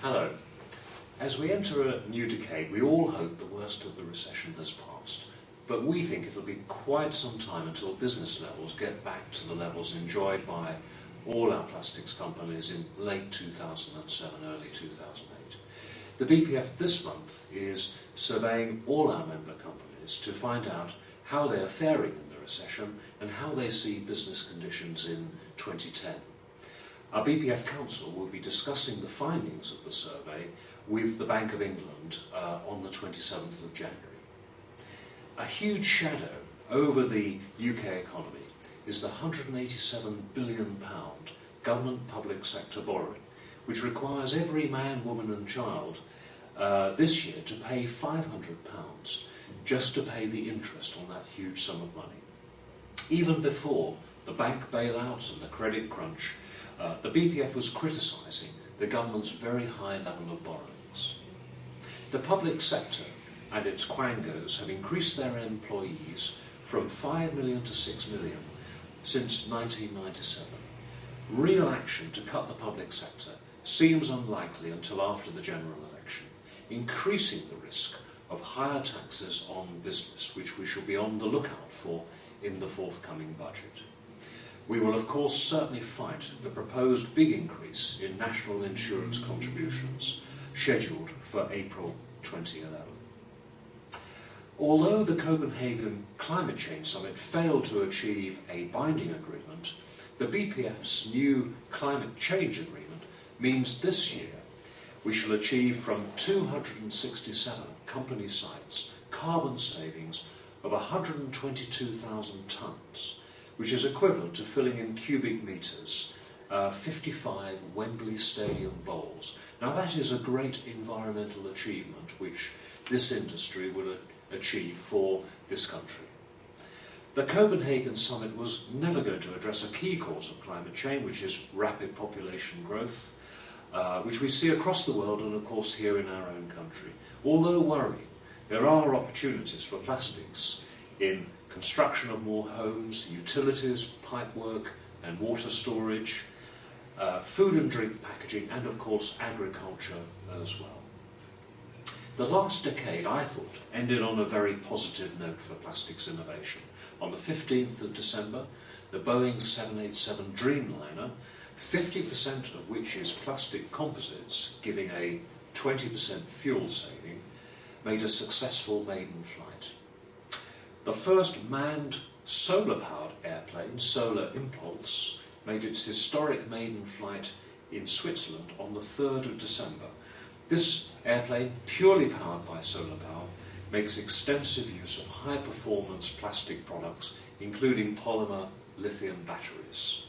Hello. As we enter a new decade, we all hope the worst of the recession has passed, but we think it'll be quite some time until business levels get back to the levels enjoyed by all our plastics companies in late 2007, early 2008. The BPF this month is surveying all our member companies to find out how they are faring in the recession and how they see business conditions in 2010. Our BPF Council will be discussing the findings of the survey with the Bank of England on the 27th of January. A huge shadow over the UK economy is the £187 billion government public sector borrowing, which requires every man, woman and child this year to pay £500 just to pay the interest on that huge sum of money. Even before the bank bailouts and the credit crunch, the BPF was criticising the government's very high level of borrowings. The public sector and its quangos have increased their employees from 5 million to 6 million since 1997. Real action to cut the public sector seems unlikely until after the general election, increasing the risk of higher taxes on business, which we shall be on the lookout for in the forthcoming budget. We will of course certainly fight the proposed big increase in national insurance contributions scheduled for April 2011. Although the Copenhagen Climate Change Summit failed to achieve a binding agreement, the BPF's new climate change agreement means this year we shall achieve from 267 company sites carbon savings of 122,000 tonnes, which is equivalent to filling in cubic metres 55 Wembley Stadium bowls. Now that is a great environmental achievement which this industry will achieve for this country. The Copenhagen Summit was never going to address a key cause of climate change, which is rapid population growth, which we see across the world and of course here in our own country. Although worrying, there are opportunities for plastics in construction of more homes, utilities, pipework and water storage, food and drink packaging, and of course agriculture as well. The last decade, I thought, ended on a very positive note for plastics innovation. On the 15th of December, the Boeing 787 Dreamliner, 50% of which is plastic composites, giving a 20% fuel saving, made a successful maiden flight. The first manned solar-powered airplane, Solar Impulse, made its historic maiden flight in Switzerland on the 3rd of December. This airplane, purely powered by solar power, makes extensive use of high-performance plastic products, including polymer lithium batteries.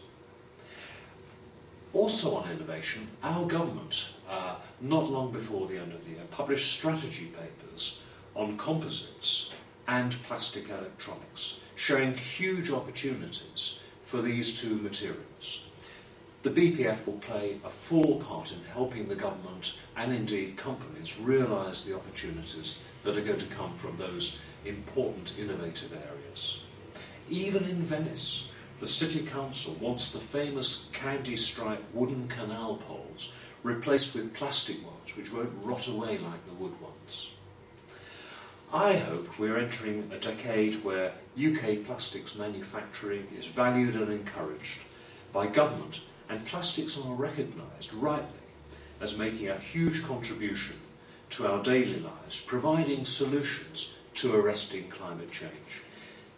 Also on innovation, our government, not long before the end of the year, published strategy papers on composites and plastic electronics, showing huge opportunities for these two materials. The BPF will play a full part in helping the government and indeed companies realise the opportunities that are going to come from those important innovative areas. Even in Venice, the City Council wants the famous candy-striped wooden canal poles replaced with plastic ones which won't rot away like the wood ones. I hope we're entering a decade where UK plastics manufacturing is valued and encouraged by government, and plastics are recognised rightly as making a huge contribution to our daily lives, providing solutions to arresting climate change.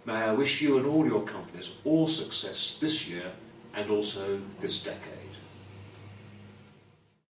May I wish you and all your companies all success this year and also this decade.